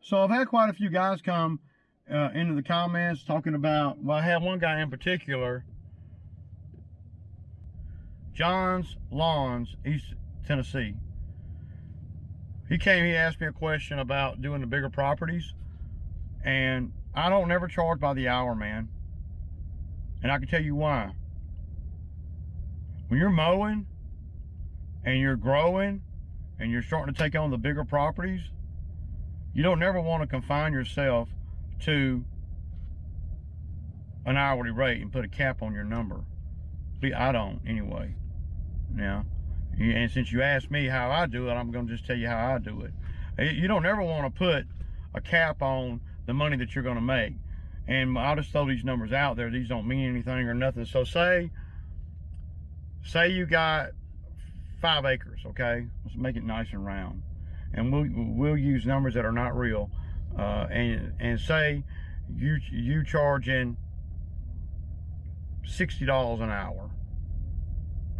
So I've had quite a few guys come into the comments talking about, well, I had one guy in particular, John's Lawns, East Tennessee. He came, he asked me a question about doing the bigger properties, and I don't never charge by the hour, man. And I can tell you why. When you're mowing and you're growing and you're starting to take on the bigger properties, you don't never want to confine yourself to an hourly rate and put a cap on your number. I don't, anyway. Now, and since you asked me how I do it, I'm going to just tell you how I do it. You don't ever want to put a cap on the money that you're going to make. And I'll just throw these numbers out there. These don't mean anything or nothing. So say you got 5 acres, okay? Let's make it nice and round. And we'll use numbers that are not real. And say you charging $60 an hour,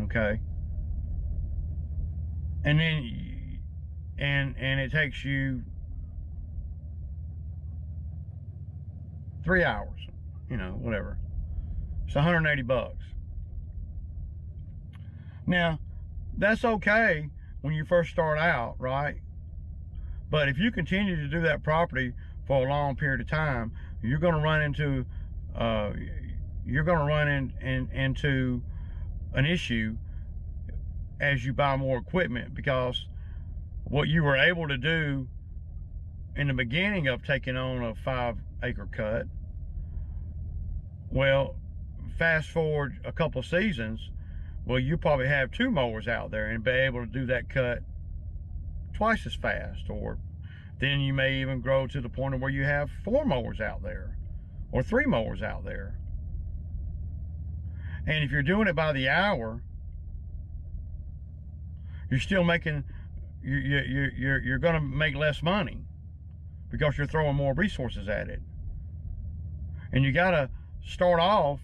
okay? And then and it takes you 3 hours, you know, whatever. It's 180 bucks. Now, that's okay when you first start out, right? But if you continue to do that property for a long period of time, you're going to run into into an issue as you buy more equipment, because what you were able to do in the beginning of taking on a 5-acre cut, well, fast forward a couple of seasons, well, you probably have 2 mowers out there and be able to do that cut twice as fast. Or then you may even grow to the point of where you have 4 mowers out there or 3 mowers out there. And if you're doing it by the hour, you're still making, you're going to make less money because you're throwing more resources at it. And you got to start off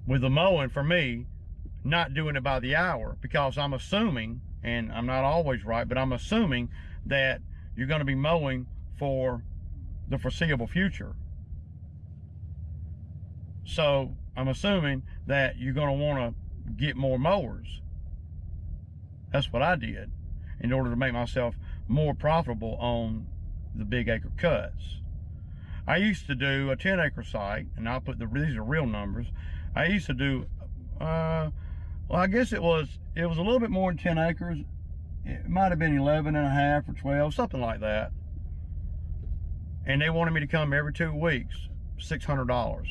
with the mowing, for me, not doing it by the hour, because I'm assuming, and I'm not always right, but I'm assuming that you're going to be mowing for the foreseeable future. So I'm assuming that you're going to want to get more mowers. That's what I did in order to make myself more profitable on the big acre cuts. I used to do a 10-acre site, and I'll put these are real numbers. I used to do, well, I guess it was a little bit more than 10 acres. It might have been 11 and a half or 12, something like that. And they wanted me to come every 2 weeks, $600.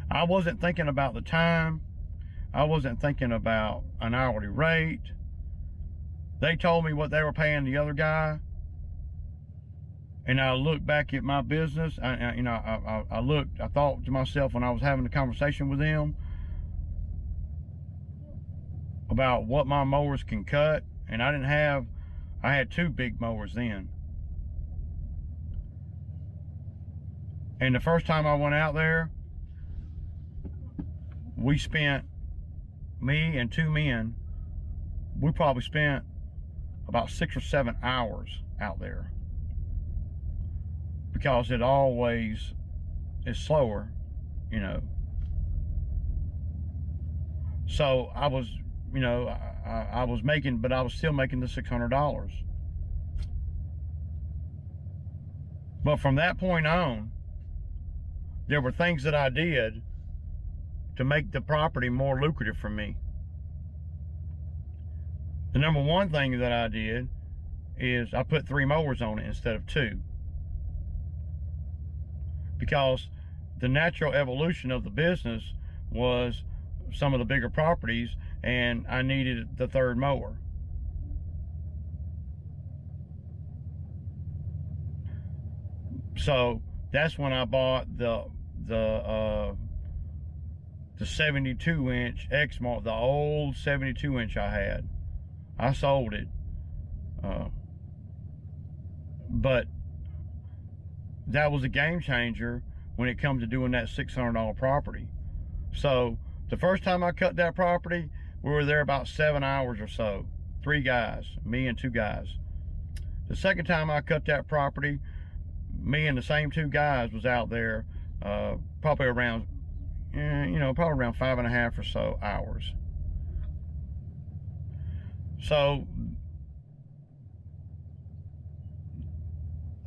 I wasn't thinking about the time. I wasn't thinking about an hourly rate. They told me what they were paying the other guy. And I looked back at my business. I thought to myself when I was having a conversation with them about what my mowers can cut. And I had 2 big mowers then. And the first time I went out there, me and 2 men, we probably spent about 6 or 7 hours out there, because it always is slower, you know. So I was, you know, I was making, but I was still making the $600. But from that point on, there were things that I did to make the property more lucrative for me. The number one thing that I did is I put 3 mowers on it instead of 2. Because the natural evolution of the business was some of the bigger properties, and I needed the 3rd mower. So that's when I bought the 72-inch Exmark, the old 72-inch I had. I sold it, but that was a game changer when it comes to doing that $600 property. So the first time I cut that property, we were there about 7 hours or so 3 guys, me and 2 guys. The second time I cut that property, me and the same 2 guys was out there probably around, probably around 5.5 or so hours. So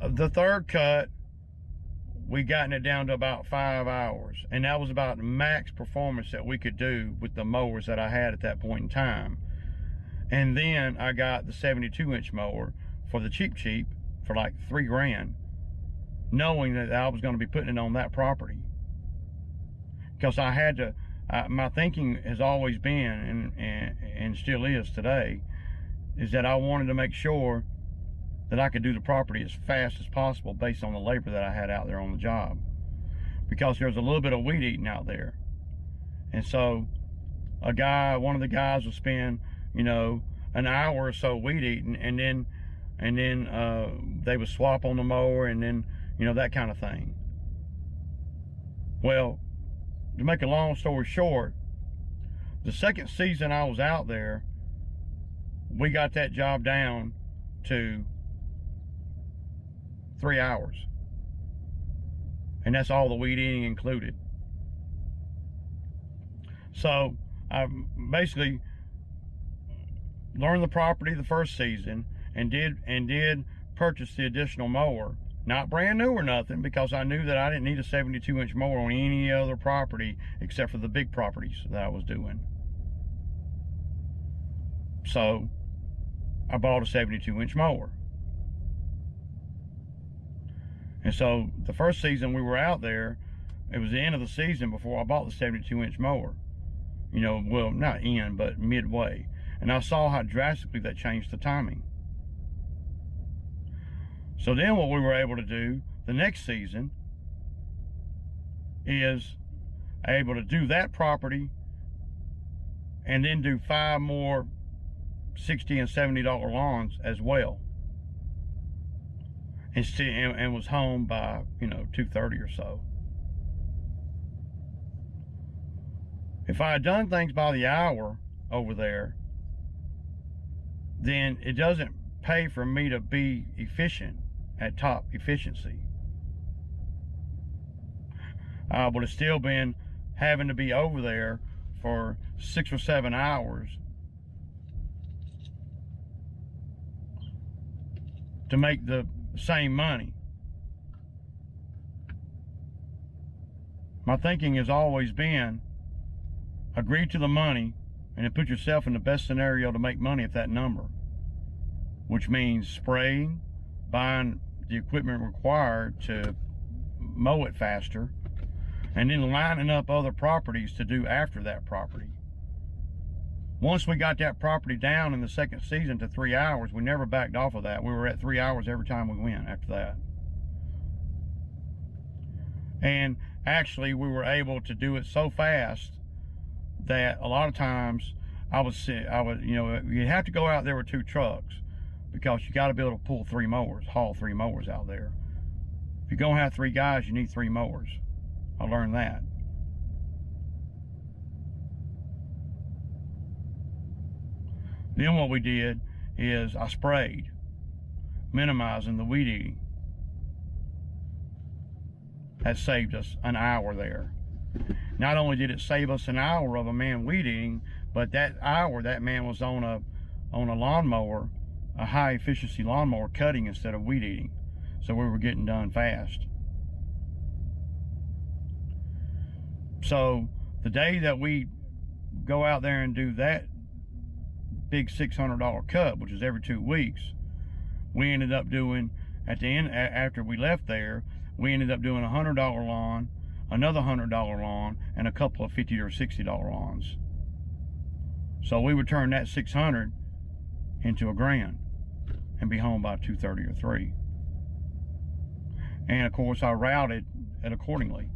the third cut, we gotten it down to about 5 hours, and that was about the max performance that we could do with the mowers that I had at that point in time. And then I got the 72-inch mower for the cheap for like $3 grand, knowing that I was going to be putting it on that property, because I had to. My thinking has always been, and still is today, is that I wanted to make sure that I could do the property as fast as possible based on the labor that I had out there on the job, because there's a little bit of weed eating out there. And so one of the guys would spend, an hour or so weed eating, and then they would swap on the mower, and then, that kind of thing. Well, to make a long story short, the second season I was out there, we got that job down to 3 hours, and that's all the weed eating included. So I basically learned the property the first season, and did purchase the additional mower, not brand new or nothing, because I knew that I didn't need a 72-inch mower on any other property except for the big properties that I was doing. So I bought a 72-inch mower. And so the first season we were out there, it was the end of the season before I bought the 72-inch mower. Well, not end, but midway. And I saw how drastically that changed the timing. So then what we were able to do the next season is able to do that property, and then do 5 more $60 and $70 lawns as well. And was home by 2:30 or so. If I had done things by the hour over there, then it doesn't pay for me to be efficient at top efficiency. I would have still been having to be over there for 6 or 7 hours to make the same money. My thinking has always been, agree to the money and then put yourself in the best scenario to make money at that number, which means spraying, buying the equipment required to mow it faster, and then lining up other properties to do after that property. Once we got that property down in the second season to 3 hours, we never backed off of that. We were at 3 hours every time we went after that. And actually, we were able to do it so fast that a lot of times you have to go out there with 2 trucks, because you got to be able to pull 3 mowers, haul 3 mowers out there. If you're going to have 3 guys, you need 3 mowers. I learned that. Then what we did is I sprayed, minimizing the weed eating. That saved us an hour there. Not only did it save us an hour of a man weed eating, but that hour that man was on a lawnmower, a high efficiency lawnmower, cutting instead of weed eating. So we were getting done fast. So the day that we go out there and do that big $600 cut, which is every 2 weeks, we ended up doing, at the end, after we left there, we ended up doing a $100 lawn, another $100 lawn, and a couple of $50 or $60 lawns. So we would turn that 600 into $1 grand and be home by 2:30 or 3. And of course I routed it accordingly.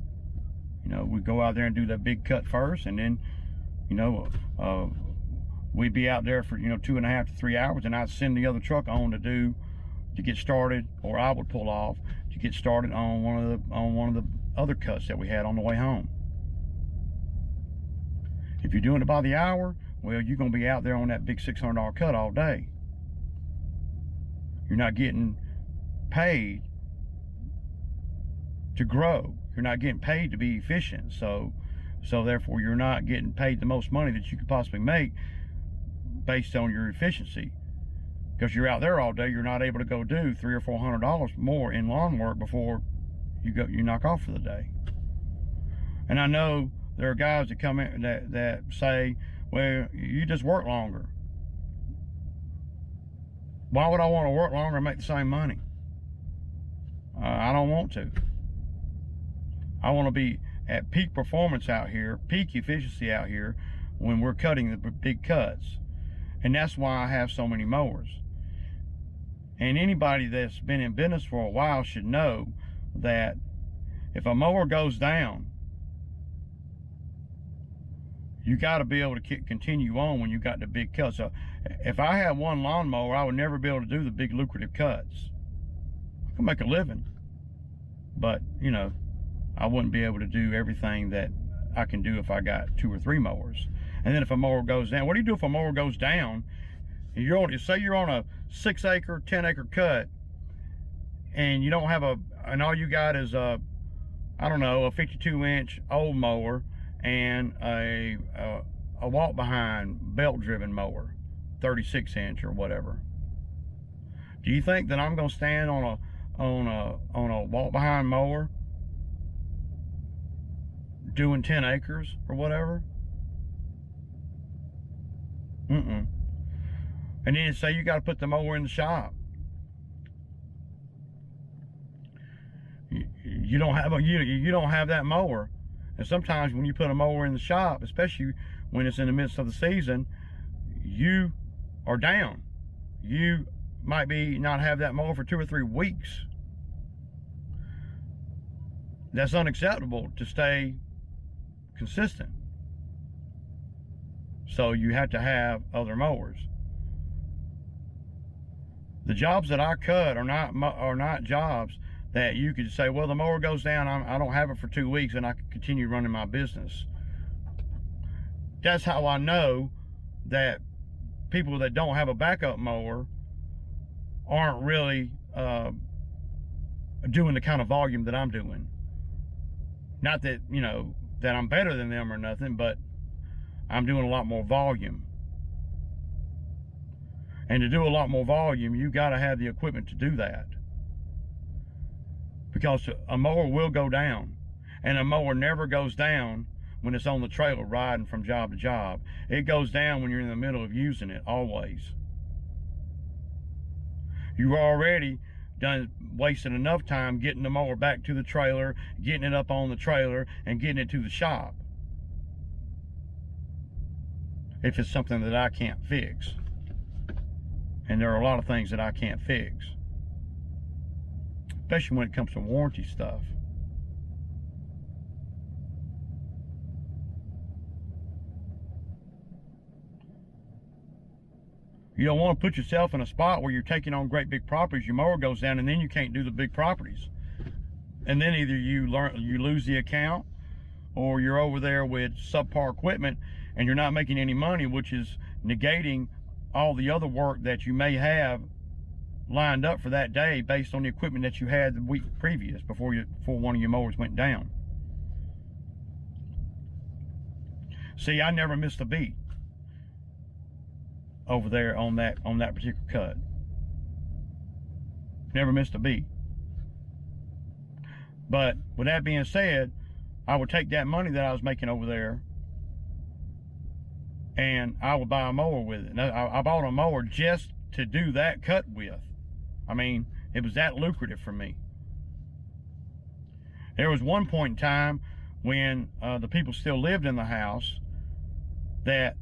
We'd go out there and do that big cut first, and then we'd be out there for 2.5 to 3 hours, and I'd send the other truck on to get started, or I would pull off to get started on one of the other cuts that we had on the way home. If you're doing it by the hour, well, you're going to be out there on that big $600 cut all day. You're not getting paid to grow. You're not getting paid to be efficient. So therefore, you're not getting paid the most money that you could possibly make based on your efficiency. Because you're out there all day, you're not able to go do $300 or $400 more in lawn work before you knock off for the day. And I know there are guys that come in that say, well, you just work longer. Why would I want to work longer and make the same money? I don't want to. I want to be at peak performance out here, peak efficiency out here when we're cutting the big cuts. And that's why I have so many mowers. And anybody that's been in business for a while should know that if a mower goes down, you got to be able to continue on when you got the big cuts. So if I had one lawnmower, I would never be able to do the big lucrative cuts. I can make a living, but you know, I wouldn't be able to do everything that I can do if I got 2 or 3 mowers. And then if a mower goes down, what do you do if a mower goes down? Say you're on a 6-acre, 10-acre cut, and you don't have and all you got is a 52-inch old mower and a walk behind belt driven mower, 36-inch or whatever. Do you think that I'm going to stand on a walk behind mower doing 10 acres or whatever? And then say you got to put the mower in the shop. You don't have that mower. And sometimes when you put a mower in the shop, especially when it's in the midst of the season, you are down. You might not have that mower for 2 or 3 weeks. That's unacceptable to stay consistent. So you have to have other mowers. The jobs that I cut are not jobs that you could say, well, the mower goes down, I don't have it for 2 weeks and I can continue running my business. That's how I know that people that don't have a backup mower aren't really doing the kind of volume that I'm doing. Not that, you know, that I'm better than them or nothing, but I'm doing a lot more volume. And to do a lot more volume, you got to have the equipment to do that. Because a mower will go down. And a mower never goes down when it's on the trailer riding from job to job. It goes down when you're in the middle of using it, always. You've already wasted enough time getting the mower back to the trailer, getting it up on the trailer, and getting it to the shop. If it's something that I can't fix. And there are a lot of things that I can't fix, especially when it comes to warranty stuff. You don't want to put yourself in a spot where you're taking on great big properties, your mower goes down, and then you can't do the big properties. And then either you lose the account, or you're over there with subpar equipment and you're not making any money, which is negating all the other work that you may have lined up for that day based on the equipment that you had the week previous before one of your mowers went down. See, I never missed a beat over there on that particular cut. Never missed a beat. But with that being said, I would take that money that I was making over there and I would buy a mower with it. I bought a mower just to do that cut with. I mean, it was that lucrative for me. There was one point in time when the people still lived in the house that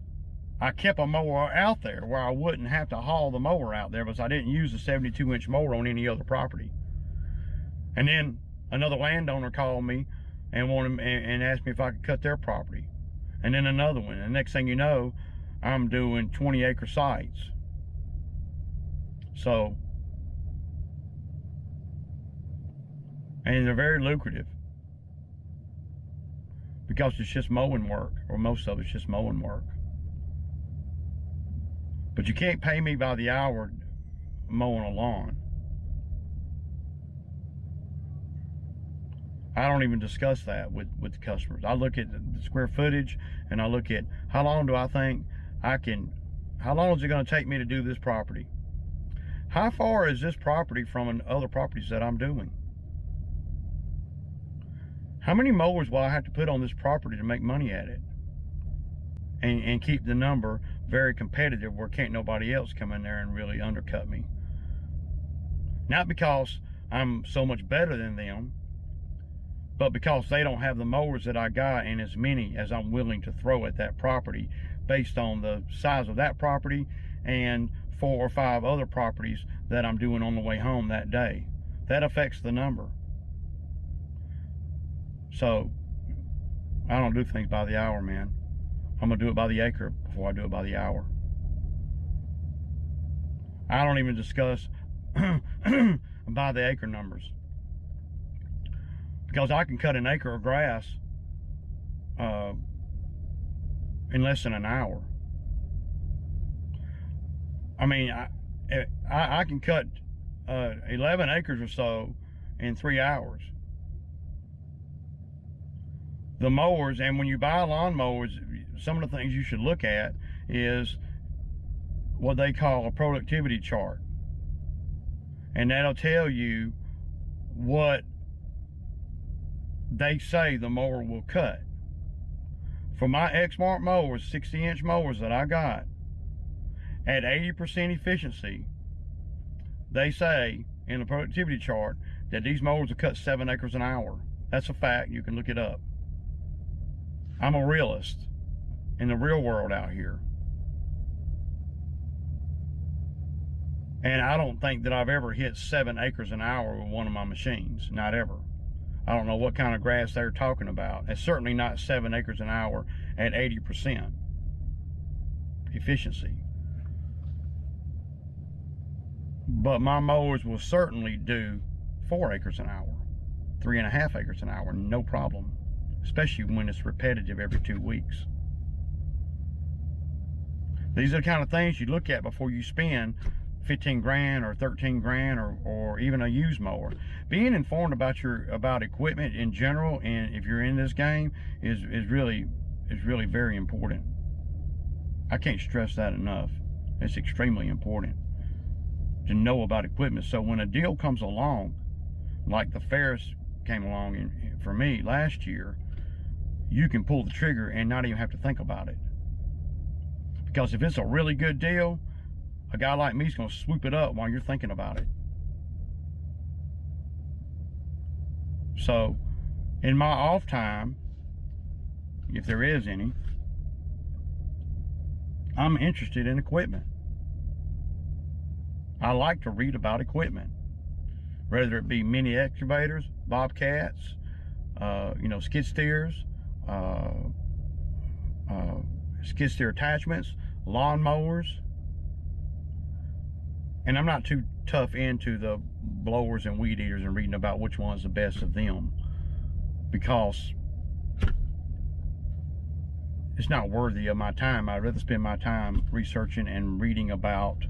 I kept a mower out there where I wouldn't have to haul the mower out there because I didn't use a 72-inch mower on any other property. And then another landowner called me and asked me if I could cut their property. And then another one. And next thing you know, I'm doing 20-acre sites. So, and they're very lucrative because it's just mowing work, or most of it's just mowing work. But you can't pay me by the hour mowing a lawn. I don't even discuss that with the customers. I look at the square footage, and I look at how long do I think how long is it going to take me to do this property? How far is this property from other properties that I'm doing? How many mowers will I have to put on this property to make money at it? And keep the number very competitive where can't nobody else come in there and really undercut me. Not because I'm so much better than them, but because they don't have the mowers that I got and as many as I'm willing to throw at that property based on the size of that property and 4 or 5 other properties that I'm doing on the way home that day. That affects the number. So I don't do things by the hour, man. I'm gonna do it by the acre before I do it by the hour. I don't even discuss by the acre numbers, because I can cut an acre of grass in less than an hour. I mean, I can cut 11 acres or so in 3 hours. The mowers, and when you buy lawn mowers, some of the things you should look at is what they call a productivity chart. And that'll tell you what they say the mower will cut. For my Exmark mowers, 60-inch mowers that I got, at 80% efficiency, they say in the productivity chart that these mowers will cut 7 acres an hour. That's a fact. You can look it up. I'm a realist in the real world out here. And I don't think that I've ever hit 7 acres an hour with one of my machines. Not ever. I don't know what kind of grass they're talking about. It's certainly not 7 acres an hour at 80% efficiency. But my mowers will certainly do 4 acres an hour, 3.5 acres an hour, no problem. Especially when it's repetitive every 2 weeks. These are the kind of things you look at before you spend 15 grand or 13 grand or even a used mower. Being informed about equipment in general, and if you're in this game, is really very important. I can't stress that enough. It's extremely important to know about equipment. So when a deal comes along, like the Ferris came along for me last year, you can pull the trigger and not even have to think about it. Because if it's a really good deal, a guy like me is going to swoop it up while you're thinking about it. So in my off time, if there is any, I'm interested in equipment. I like to read about equipment, whether it be mini excavators, bobcats, skid steers, skid steer attachments, lawn mowers. And I'm not too tough into the blowers and weed eaters and reading about which one's the best of them, because it's not worthy of my time. I'd rather spend my time researching and reading about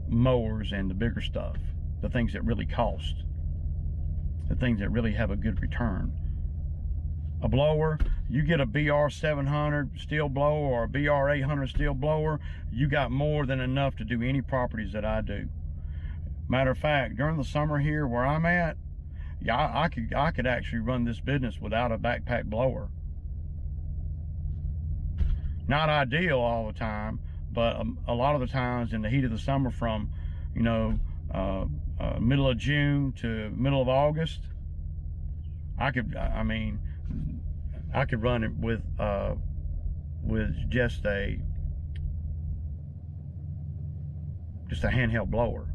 mowers and the bigger stuff, the things that really cost, the things that really have a good return. A blower, you get a BR 700 steel blower or a BR 800 steel blower, you got more than enough to do any properties that I do. Matter of fact, during the summer here where I'm at, yeah, I could actually run this business without a backpack blower. Not ideal all the time, but a lot of the times in the heat of the summer, from middle of June to middle of August, I could run it with just a handheld blower.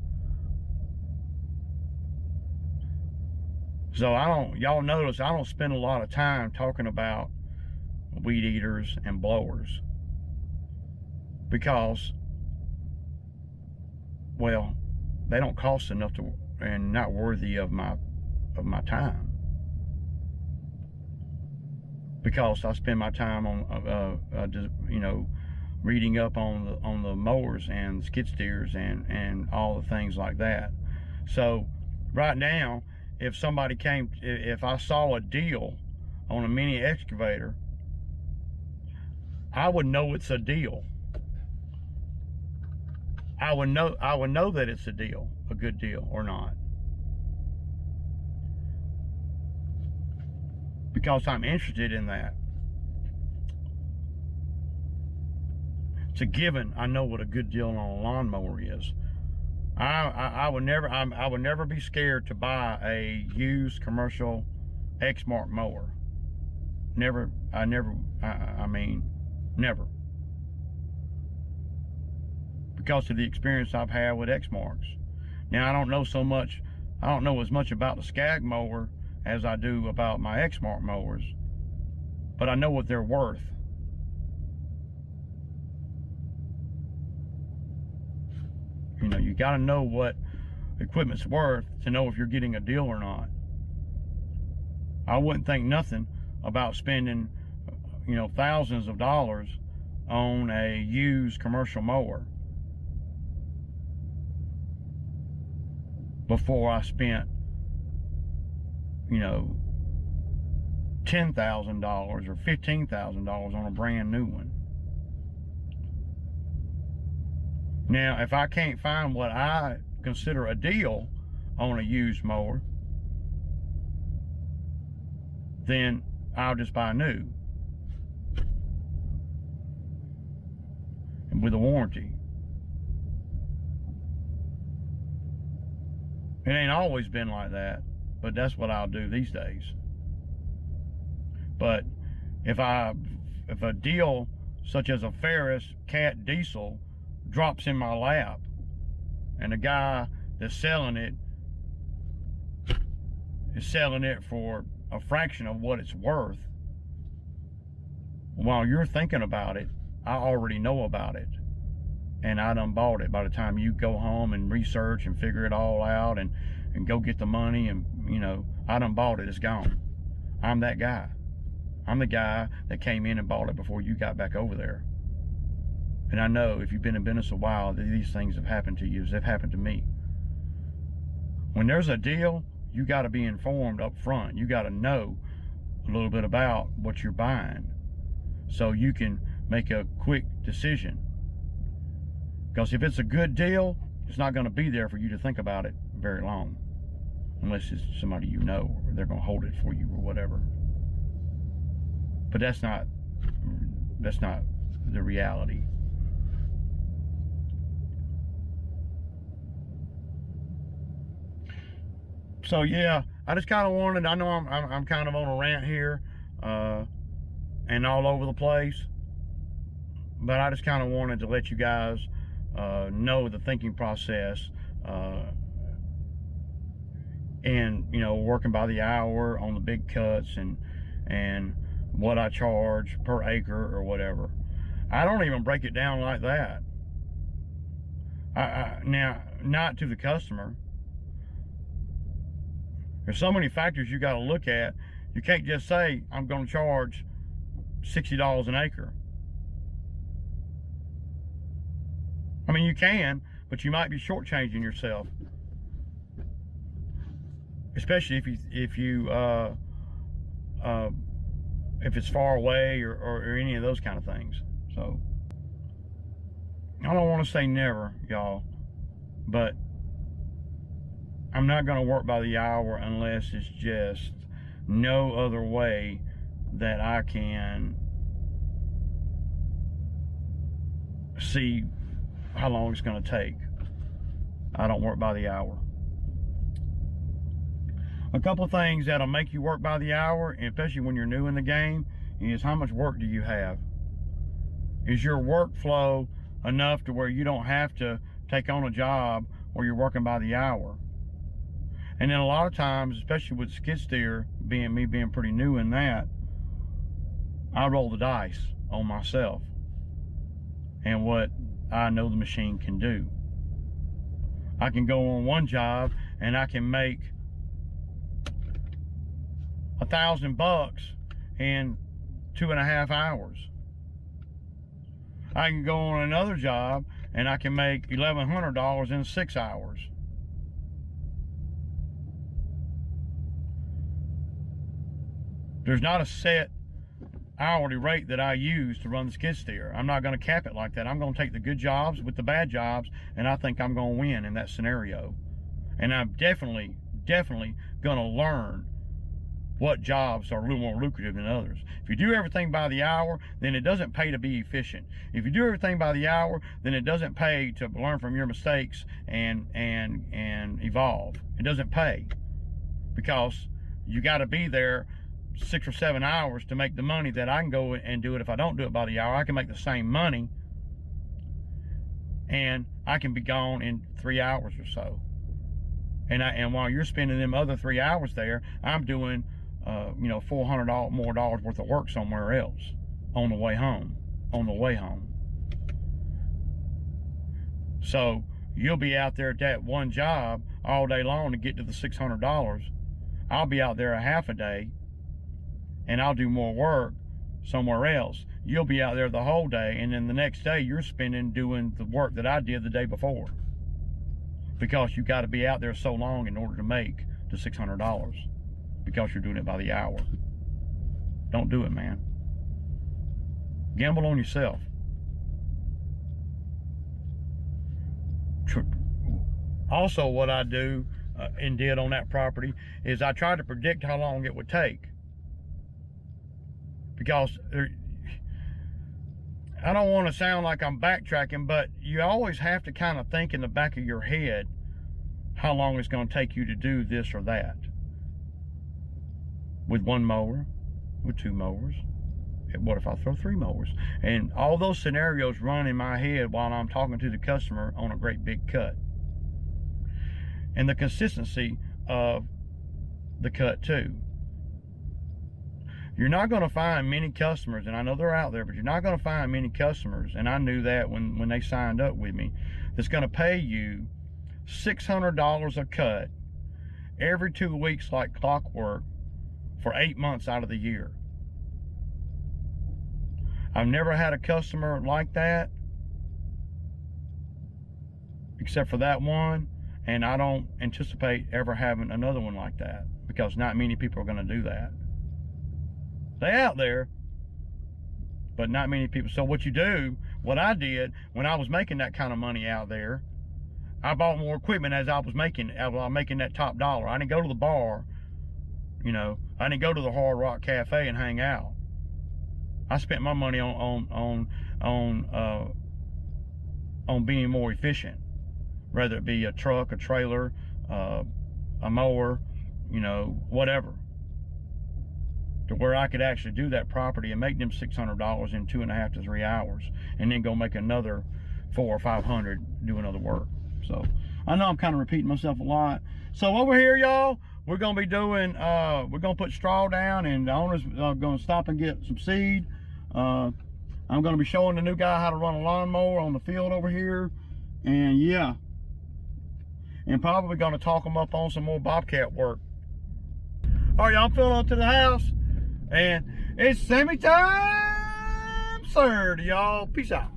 So y'all notice I don't spend a lot of time talking about weed eaters and blowers, because, well, they don't cost enough to, and not worthy of my time, because I spend my time on reading up on the mowers and skid steers and all the things like that. So right now, if I saw a deal on a mini excavator, I would know it's a deal. I would know that it's a deal, a good deal or not. Because I'm interested in that. It's a given. I know what a good deal on a lawnmower is. I would never be scared to buy a used commercial Exmark mower. Never. I mean, never. Because of the experience I've had with Exmarks. Now I don't know as much about the Skag mower as I do about my Exmark mowers, but I know what they're worth. You know, you got to know what equipment's worth to know if you're getting a deal or not. I wouldn't think nothing about spending, you know, thousands of dollars on a used commercial mower before I spent, you know, $10,000 or $15,000 on a brand new one. Now, if I can't find what I consider a deal on a used mower, then I'll just buy new and with a warranty. It ain't always been like that, but that's what I'll do these days. But if a deal such as a Ferris Cat diesel drops in my lap and the guy that's selling it is selling it for a fraction of what it's worth, while you're thinking about it, I already know about it and I done bought it. By the time you go home and research and figure it all out and go get the money, and you know, I done bought it, it's gone. I'm that guy. I'm the guy that came in and bought it before you got back over there. And I know if you've been in business a while, these things have happened to you as they've happened to me. When there's a deal, you got to be informed up front. You got to know a little bit about what you're buying so you can make a quick decision. Because if it's a good deal, it's not going to be there for you to think about it very long, unless it's somebody you know, or they're going to hold it for you or whatever. But that's not the reality. So yeah, I just kind of wanted, I know I'm kind of on a rant here and all over the place, but I just kind of wanted to let you guys know the thinking process and, you know, working by the hour on the big cuts and what I charge per acre or whatever. I don't even break it down like that. Now, not to the customer. There's so many factors you got to look at. You can't just say, I'm going to charge $60 an acre. I mean, you can, but you might be shortchanging yourself. Especially if it's far away or any of those kind of things. So I don't want to say never, y'all, but I'm not going to work by the hour unless it's just no other way that I can see how long it's going to take. I don't work by the hour. A couple of things that'll make you work by the hour, especially when you're new in the game, is how much work do you have? Is your workflow enough to where you don't have to take on a job where you're working by the hour? And then a lot of times, especially with skid steer, being pretty new in that, I roll the dice on myself and what I know the machine can do. I can go on one job and I can make $1,000 in 2.5 hours. I can go on another job and I can make $1,100 in 6 hours. There's not a set hourly rate that I use to run the skid steer. I'm not going to cap it like that. I'm going to take the good jobs with the bad jobs, and I think I'm going to win in that scenario. And I'm definitely going to learn what jobs are a little more lucrative than others. If you do everything by the hour, then it doesn't pay to be efficient. If you do everything by the hour, then it doesn't pay to learn from your mistakes and evolve. It doesn't pay, because you got to be there 6 or 7 hours to make the money that I can go and do it. If I don't do it by the hour, I can make the same money, and I can be gone in 3 hours or so. And while you're spending them other 3 hours there, I'm doing $400 more worth of work somewhere else on the way home. So you'll be out there at that one job all day long to get to the $600. I'll be out there a half a day, and I'll do more work somewhere else. You'll be out there the whole day, and then the next day you're spending doing the work that I did the day before, because you got to be out there so long in order to make the $600, because you're doing it by the hour. Don't do it, man. Gamble on yourself. Also, what I do and did on that property is I tried to predict how long it would take, because I don't want to sound like I'm backtracking, but you always have to kind of think in the back of your head how long it's going to take you to do this or that. With one mower, with 2 mowers, what if I throw 3 mowers? And all those scenarios run in my head while I'm talking to the customer on a great big cut. And the consistency of the cut too. You're not going to find many customers, and I know they're out there, but you're not going to find many customers, and I knew that when they signed up with me, that's going to pay you $600 a cut every 2 weeks like clockwork for 8 months out of the year. I've never had a customer like that, except for that one, and I don't anticipate ever having another one like that, because not many people are going to do that. They're out there, but not many people. So what I did when I was making that kind of money out there, I bought more equipment as I was making that top dollar. I didn't go to the bar, I didn't go to the Hard Rock Cafe and hang out. I spent my money on being more efficient, whether it be a truck, a trailer, a mower, whatever, to where I could actually do that property and make them $600 in 2.5 to 3 hours, and then go make another $400 or $500 doing other work. So I know I'm kind of repeating myself a lot. So over here, y'all, we're gonna be doing, we're gonna put straw down, and the owner's gonna stop and get some seed. I'm gonna be showing the new guy how to run a lawnmower on the field over here, and yeah, and probably gonna talk him up on some more bobcat work. All right, y'all, I'm filling up to the house, and it's semi time, sir, to y'all. Peace out.